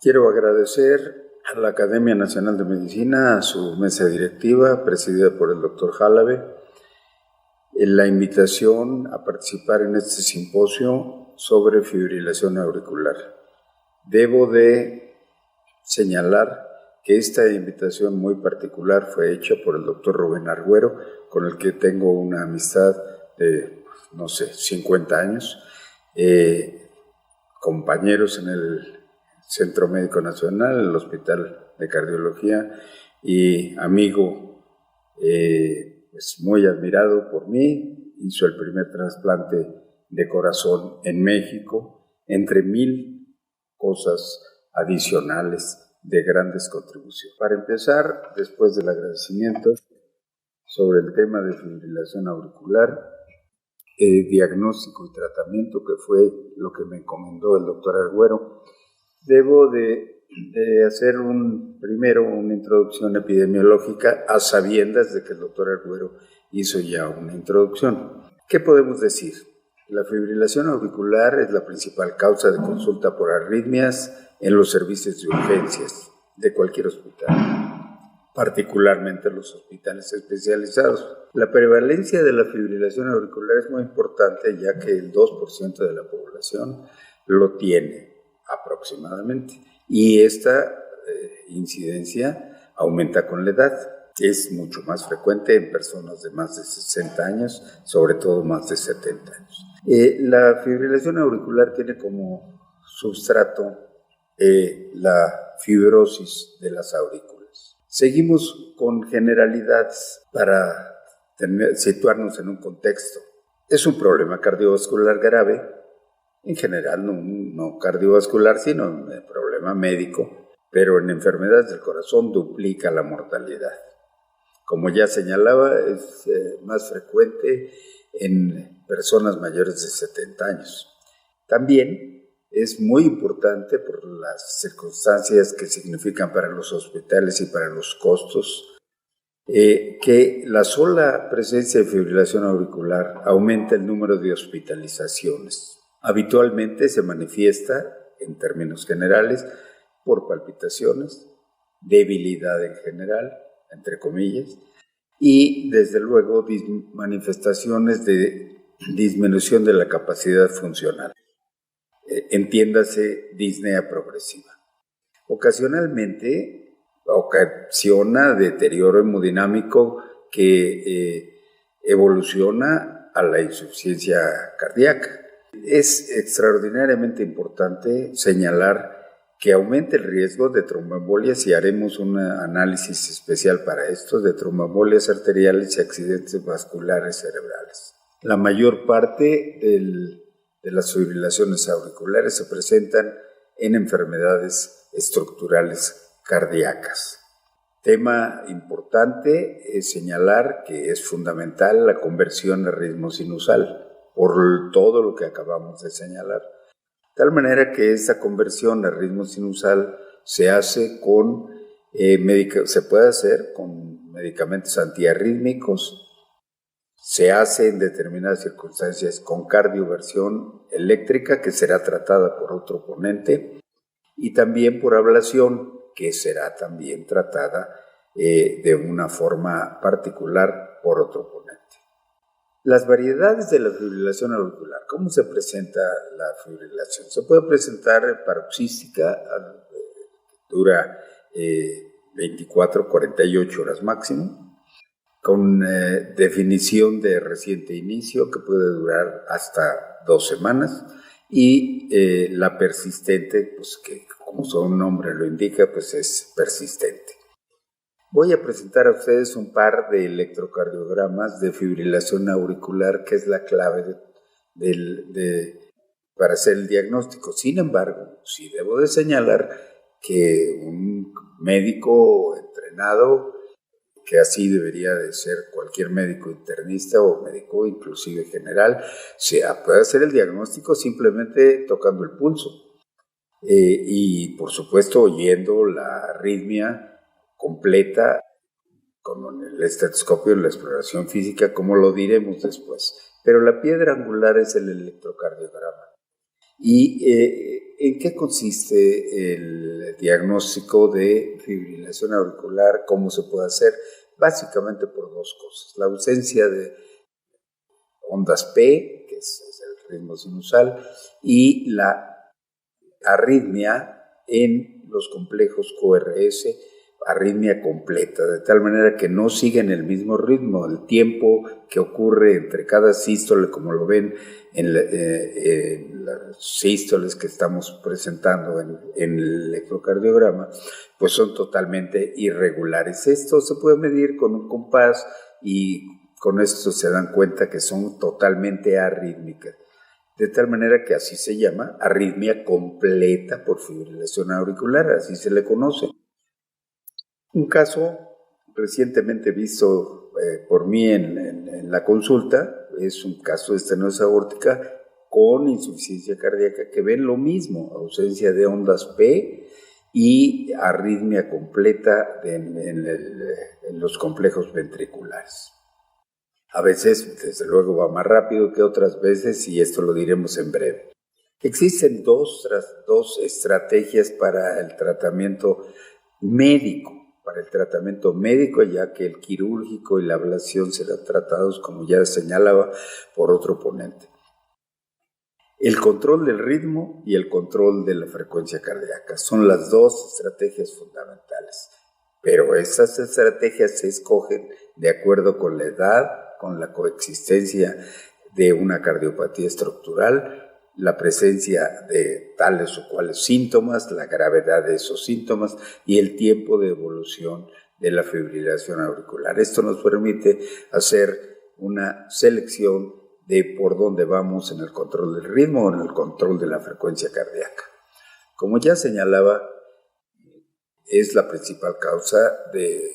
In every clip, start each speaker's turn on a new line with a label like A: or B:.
A: Quiero agradecer a la Academia Nacional de Medicina, a su mesa directiva, presidida por el doctor Jalabe, la invitación a participar en este simposio sobre fibrilación auricular. Debo de señalar que esta invitación muy particular fue hecha por el doctor Rubén Argüero, con el que tengo una amistad de, 50 años, compañeros en el Centro Médico Nacional, el Hospital de Cardiología, y amigo muy admirado por mí. Hizo el primer trasplante de corazón en México, entre 1000 cosas adicionales de grandes contribuciones. Para empezar, después del agradecimiento sobre el tema de fibrilación auricular, diagnóstico y tratamiento, que fue lo que me encomendó el doctor Argüero, debo de hacer primero una introducción epidemiológica a sabiendas de que el doctor Argüero hizo ya una introducción. ¿Qué podemos decir? La fibrilación auricular es la principal causa de consulta por arritmias en los servicios de urgencias de cualquier hospital, particularmente los hospitales especializados. La prevalencia de la fibrilación auricular es muy importante, ya que el 2% de la población lo tiene aproximadamente, y esta incidencia aumenta con la edad. Es mucho más frecuente en personas de más de 60 años, sobre todo más de 70 años. La fibrilación auricular tiene como substrato la fibrosis de las aurículas. Seguimos con generalidades para situarnos en un contexto. Es un problema cardiovascular grave, en general no cardiovascular, sino un problema médico, pero en enfermedades del corazón duplica la mortalidad. Como ya señalaba, es más frecuente en personas mayores de 70 años. También es muy importante por las circunstancias que significan para los hospitales y para los costos, que la sola presencia de fibrilación auricular aumenta el número de hospitalizaciones. Habitualmente se manifiesta, en términos generales, por palpitaciones, debilidad en general, entre comillas, y desde luego manifestaciones de disminución de la capacidad funcional. Entiéndase, disnea progresiva. Ocasionalmente ocasiona deterioro hemodinámico que evoluciona a la insuficiencia cardíaca. Es extraordinariamente importante señalar que aumenta el riesgo de tromboembolias, y haremos un análisis especial para esto, de tromboembolias arteriales y accidentes vasculares cerebrales. La mayor parte de las fibrilaciones auriculares se presentan en enfermedades estructurales cardíacas. Tema importante es señalar que es fundamental la conversión a ritmo sinusal, por todo lo que acabamos de señalar. De tal manera que esta conversión a ritmo sinusal se hace se puede hacer con medicamentos antiarrítmicos, se hace en determinadas circunstancias con cardioversión eléctrica, que será tratada por otro ponente, y también por ablación, que será también tratada de una forma particular por otro ponente. Las variedades de la fibrilación auricular. ¿Cómo se presenta la fibrilación? Se puede presentar paroxística, dura 24-48 horas máximo, con definición de reciente inicio, que puede durar hasta 2 semanas, y la persistente, pues que como su nombre lo indica, pues es persistente. Voy a presentar a ustedes un par de electrocardiogramas de fibrilación auricular, que es la clave para hacer el diagnóstico. Sin embargo, sí debo de señalar que un médico entrenado, que así debería de ser cualquier médico internista o médico inclusive general, puede hacer el diagnóstico simplemente tocando el pulso y por supuesto oyendo la arritmia completa con el estetoscopio en la exploración física, como lo diremos después. Pero la piedra angular es el electrocardiograma. ¿Y en qué consiste el diagnóstico de fibrilación auricular, ¿cómo se puede hacer? Básicamente por dos cosas: la ausencia de ondas P, que es el ritmo sinusal, y la arritmia en los complejos QRS, arritmia completa, de tal manera que no siguen el mismo ritmo. El tiempo que ocurre entre cada sístole, como lo ven en las sístoles que estamos presentando en el electrocardiograma, pues son totalmente irregulares. Esto se puede medir con un compás y con esto se dan cuenta que son totalmente arrítmicas. De tal manera que así se llama arritmia completa por fibrilación auricular, así se le conoce. Un caso recientemente visto por mí en la consulta es un caso de estenosis aórtica con insuficiencia cardíaca, que ven lo mismo: ausencia de ondas P y arritmia completa en los complejos ventriculares. A veces, desde luego, va más rápido que otras veces, y esto lo diremos en breve. Existen dos estrategias para el tratamiento médico. Ya que el quirúrgico y la ablación serán tratados, como ya señalaba, por otro ponente. El control del ritmo y el control de la frecuencia cardíaca son las dos estrategias fundamentales. Pero estas estrategias se escogen de acuerdo con la edad, con la coexistencia de una cardiopatía estructural, la presencia de tales o cuales síntomas, la gravedad de esos síntomas y el tiempo de evolución de la fibrilación auricular. Esto nos permite hacer una selección de por dónde vamos en el control del ritmo o en el control de la frecuencia cardíaca. Como ya señalaba, es la principal causa de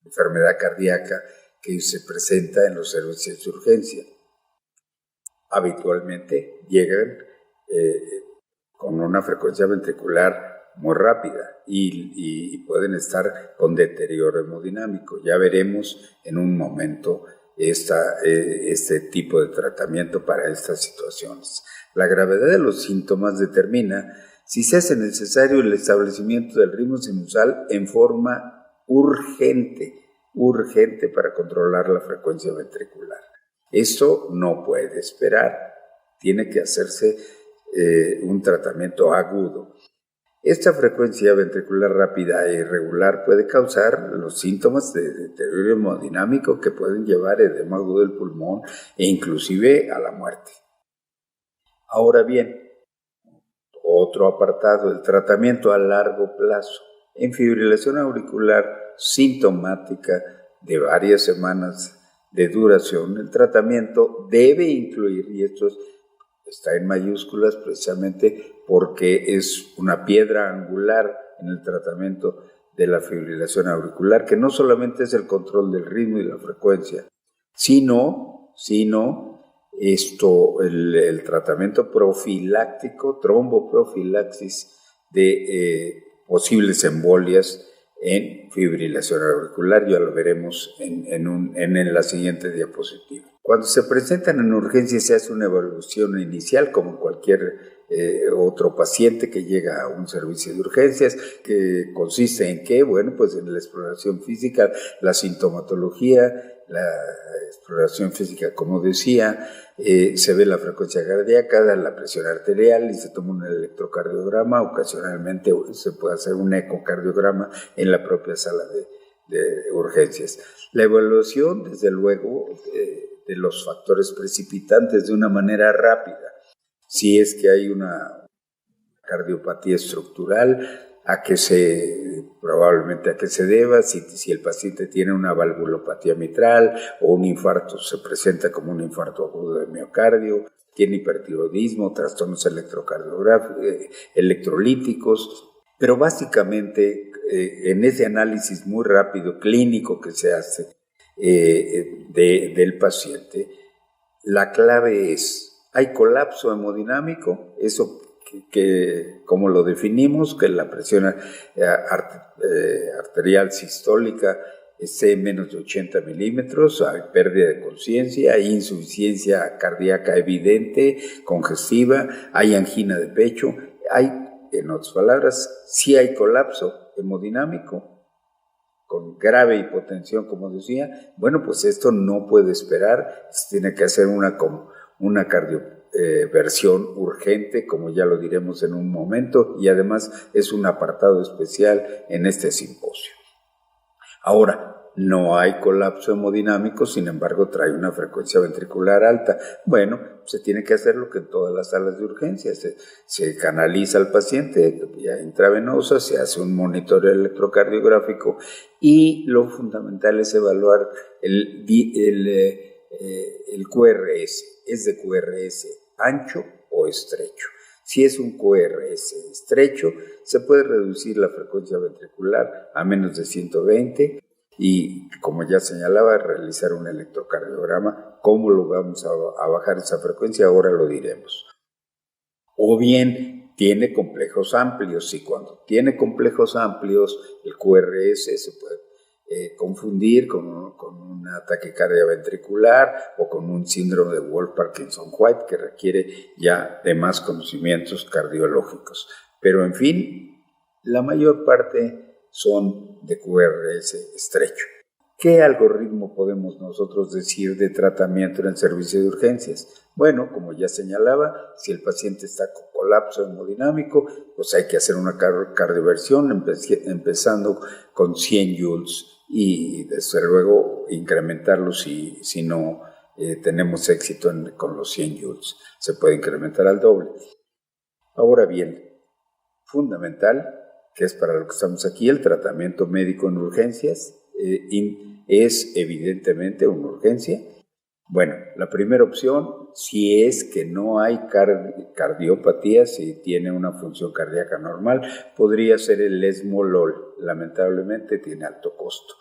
A: enfermedad cardíaca que se presenta en los servicios de urgencia. Habitualmente llegan con una frecuencia ventricular muy rápida y pueden estar con deterioro hemodinámico. Ya veremos en un momento este tipo de tratamiento para estas situaciones. La gravedad de los síntomas determina si se hace necesario el establecimiento del ritmo sinusal en forma urgente para controlar la frecuencia ventricular. Esto no puede esperar, tiene que hacerse un tratamiento agudo. Esta frecuencia ventricular rápida e irregular puede causar los síntomas de deterioro hemodinámico que pueden llevar edema agudo del pulmón e inclusive a la muerte. Ahora bien, otro apartado: el tratamiento a largo plazo. En fibrilación auricular sintomática de varias semanas de duración, el tratamiento debe incluir, y esto está en mayúsculas precisamente porque es una piedra angular en el tratamiento de la fibrilación auricular, que no solamente es el control del ritmo y la frecuencia, sino el tratamiento profiláctico, tromboprofilaxis de posibles embolias en fibrilación auricular. Ya lo veremos en la siguiente diapositiva. Cuando se presentan en urgencia se hace una evaluación inicial como cualquier otro paciente que llega a un servicio de urgencias, que consiste en qué, bueno, pues en la exploración física, la sintomatología, la exploración física, como decía, se ve la frecuencia cardíaca, la presión arterial y se toma un electrocardiograma. Ocasionalmente se puede hacer un ecocardiograma en la propia sala de urgencias. La evaluación, desde luego, de los factores precipitantes de una manera rápida. Si es que hay una cardiopatía estructural, probablemente a qué se deba, si el paciente tiene una valvulopatía mitral o un infarto, se presenta como un infarto agudo de miocardio, tiene hipertiroidismo, trastornos electrolíticos, pero básicamente en ese análisis muy rápido clínico que se hace del paciente, la clave es: ¿hay colapso hemodinámico? Eso que como lo definimos, que la presión arterial sistólica esté en menos de 80 milímetros, hay pérdida de conciencia, hay insuficiencia cardíaca evidente, congestiva, hay angina de pecho, hay en otras palabras, si hay colapso hemodinámico con grave hipotensión, como decía, bueno, pues esto no puede esperar, se tiene que hacer una cardioversión urgente, como ya lo diremos en un momento, y además es un apartado especial en este simposio. Ahora, no hay colapso hemodinámico, sin embargo trae una frecuencia ventricular alta. Bueno, se tiene que hacer lo que en todas las salas de urgencias. Se canaliza al paciente vía intravenosa, se hace un monitoreo electrocardiográfico y lo fundamental es evaluar el QRS. ¿Es de QRS ancho o estrecho? Si es un QRS estrecho, se puede reducir la frecuencia ventricular a menos de 120 y, como ya señalaba, realizar un electrocardiograma. ¿Cómo lo vamos a bajar esa frecuencia? Ahora lo diremos. O bien tiene complejos amplios, y cuando tiene complejos amplios, el QRS se puede confundir con una taquicardia ventricular o con un síndrome de Wolff-Parkinson-White que requiere ya de más conocimientos cardiológicos. Pero en fin, la mayor parte son de QRS estrecho. ¿Qué algoritmo podemos nosotros decir de tratamiento en el servicio de urgencias? Bueno, como ya señalaba, si el paciente está con colapso hemodinámico, pues hay que hacer una cardioversión empezando con 100 joules y desde luego incrementarlo si no tenemos éxito con los 100 joules. Se puede incrementar al doble. Ahora bien, fundamental, que es para lo que estamos aquí, el tratamiento médico en urgencias, es evidentemente una urgencia. Bueno, la primera opción, si es que no hay cardiopatía, si tiene una función cardíaca normal, podría ser el esmolol. Lamentablemente tiene alto costo.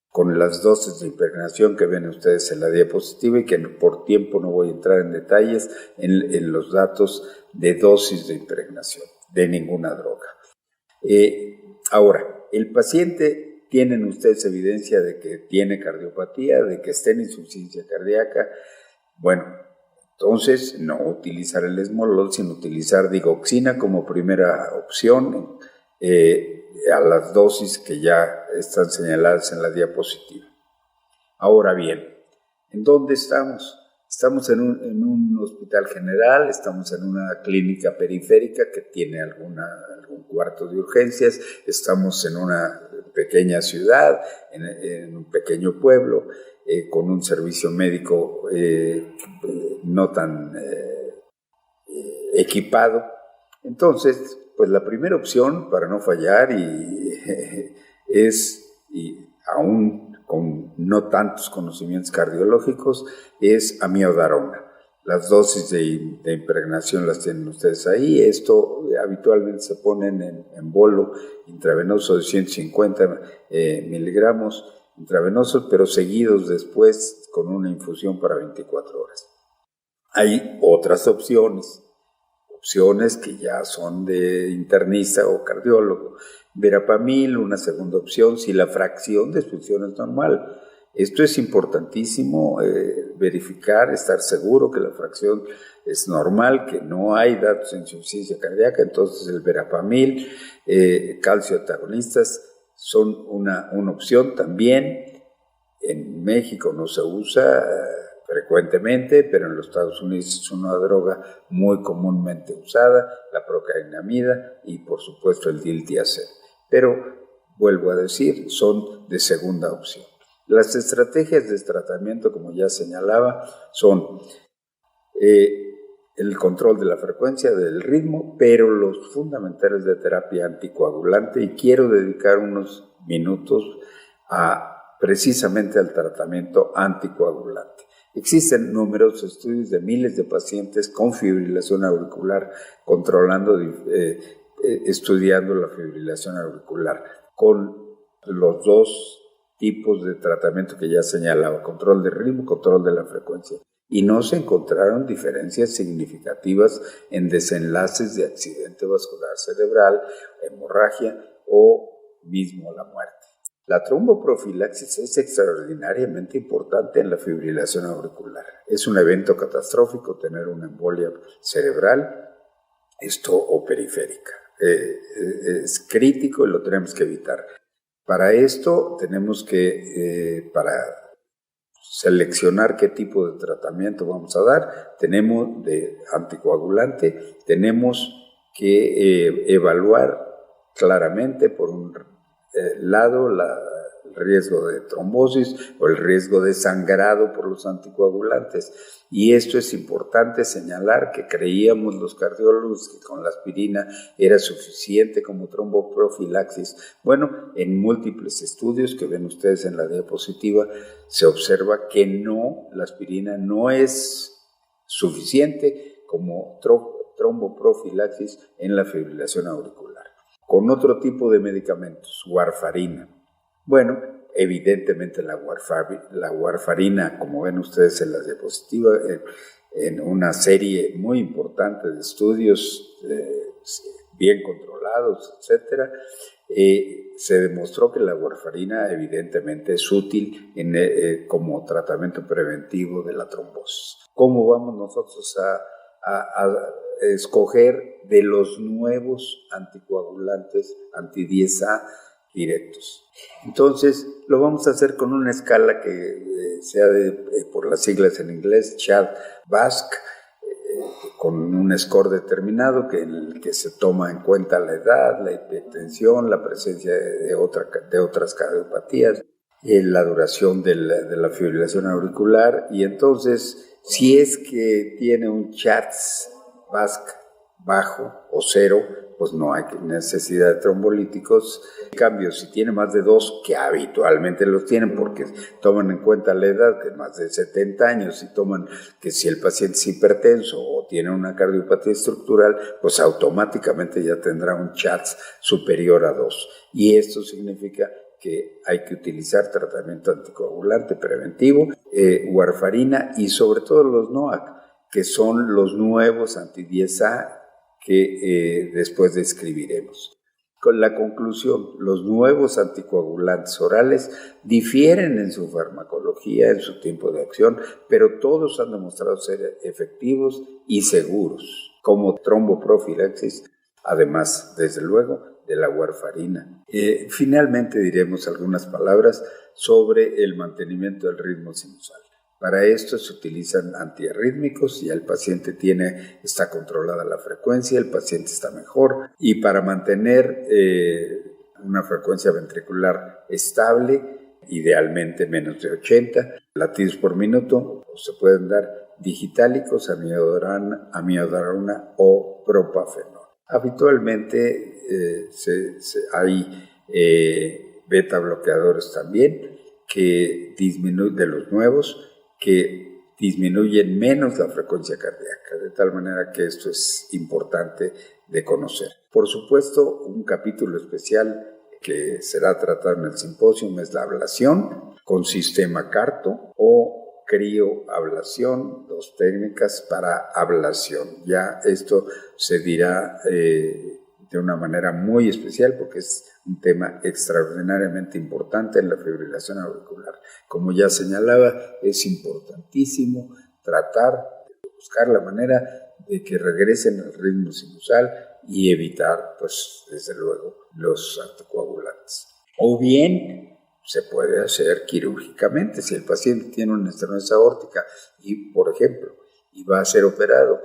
A: Con las dosis de impregnación que ven ustedes en la diapositiva y que por tiempo no voy a entrar en detalles en los datos de dosis de impregnación de ninguna droga. Ahora, el paciente, ¿tienen ustedes evidencia de que tiene cardiopatía, de que está en insuficiencia cardíaca? Bueno, entonces no utilizar el esmolol, sino utilizar digoxina como primera opción a las dosis que ya están señaladas en la diapositiva. Ahora bien, ¿en dónde estamos? Estamos en un hospital general, estamos en una clínica periférica que tiene algún cuarto de urgencias, estamos en una pequeña ciudad, en un pequeño pueblo, con un servicio médico no tan equipado. Entonces, pues la primera opción para no fallar es, aún con no tantos conocimientos cardiológicos, es amiodarona. Las dosis de impregnación las tienen ustedes ahí. Esto habitualmente se ponen en bolo intravenoso de 150 miligramos intravenosos, pero seguidos después con una infusión para 24 horas. Hay otras opciones que ya son de internista o cardiólogo. Verapamil, una segunda opción, si la fracción de expulsión es normal. Esto es importantísimo verificar, estar seguro que la fracción es normal, que no hay datos de insuficiencia cardíaca. Entonces el verapamil, calcio antagonistas son una opción también. En México no se usa frecuentemente, pero en los Estados Unidos es una droga muy comúnmente usada, la procainamida y por supuesto el diltiazem. Pero vuelvo a decir, son de segunda opción. Las estrategias de tratamiento, como ya señalaba, son el control de la frecuencia, del ritmo, pero los fundamentales de terapia anticoagulante, y quiero dedicar unos minutos precisamente al tratamiento anticoagulante. Existen numerosos estudios de miles de pacientes con fibrilación auricular estudiando la fibrilación auricular con los dos tipos de tratamiento que ya señalaba, control de ritmo, control de la frecuencia. Y no se encontraron diferencias significativas en desenlaces de accidente vascular cerebral, hemorragia o mismo la muerte. La tromboprofilaxis es extraordinariamente importante en la fibrilación auricular. Es un evento catastrófico tener una embolia cerebral, o periférica. es crítico y lo tenemos que evitar. Para esto tenemos que, para seleccionar qué tipo de tratamiento vamos a dar, tenemos de anticoagulante, tenemos que evaluar claramente por un lado el riesgo de trombosis o el riesgo de sangrado por los anticoagulantes. Y esto es importante señalar que creíamos los cardiólogos que con la aspirina era suficiente como tromboprofilaxis. Bueno, en múltiples estudios que ven ustedes en la diapositiva se observa que no, la aspirina no es suficiente como tromboprofilaxis en la fibrilación auricular. Con otro tipo de medicamentos, warfarina. Bueno, evidentemente la warfarina, como ven ustedes en la diapositiva, en una serie muy importante de estudios bien controlados, etcétera, se demostró que la warfarina evidentemente es útil como tratamiento preventivo de la trombosis. ¿Cómo vamos nosotros a escoger de los nuevos anticoagulantes anti-10A directos? Entonces, lo vamos a hacer con una escala que sea por las siglas en inglés, CHA-2-VASc, con un score determinado en el que se toma en cuenta la edad, la hipertensión, la presencia de otras cardiopatías, la duración de la fibrilación auricular, y entonces, si es que tiene un CHA-2-VASc bajo o cero, pues no hay necesidad de trombolíticos. En cambio, si tiene más de 2, que habitualmente los tienen porque toman en cuenta la edad, que es más de 70 años, y toman que si el paciente es hipertenso o tiene una cardiopatía estructural, pues automáticamente ya tendrá un CHA-2 superior a 2. Y esto significa que hay que utilizar tratamiento anticoagulante preventivo, warfarina y sobre todo los NOAC, que son los nuevos anti-10A que después describiremos. Con la conclusión, los nuevos anticoagulantes orales difieren en su farmacología, en su tiempo de acción, pero todos han demostrado ser efectivos y seguros como tromboprofilaxis, además, desde luego, de la warfarina. Finalmente diremos algunas palabras sobre el mantenimiento del ritmo sinusal. Para esto se utilizan antiarrítmicos, ya el paciente está controlada la frecuencia, el paciente está mejor, y para mantener una frecuencia ventricular estable, idealmente menos de 80 latidos por minuto, se pueden dar digitálicos, amiodarona o propafenol. Habitualmente hay beta bloqueadores también que disminuyen, de los nuevos, que disminuyen menos la frecuencia cardíaca, de tal manera que esto es importante de conocer. Por supuesto, un capítulo especial que será tratado en el simposio es la ablación con sistema CARTO o crioablación, 2 técnicas para ablación. Ya esto se dirá de una manera muy especial porque es un tema extraordinariamente importante en la fibrilación auricular. Como ya señalaba, es importantísimo buscar la manera de que regresen al ritmo sinusal y evitar, pues, desde luego, los anticoagulantes. O bien se puede hacer quirúrgicamente. Si el paciente tiene una estenosis aórtica y, por ejemplo, va a ser operado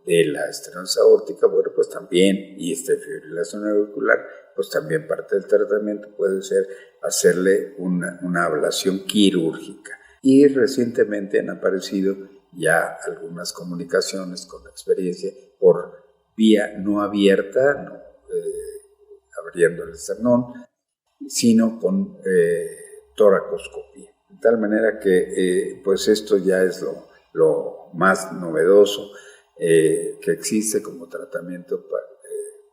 A: de la estenosis aórtica, bueno, pues también, y fibrilación auricular, pues también parte del tratamiento puede ser hacerle una ablación quirúrgica. Y recientemente han aparecido ya algunas comunicaciones con experiencia por vía no abierta, no abriendo el esternón, sino con toracoscopía. De tal manera que pues esto ya es lo más novedoso que existe como tratamiento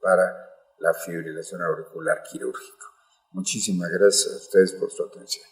A: para la fibrilación auricular quirúrgica. Muchísimas gracias a ustedes por su atención.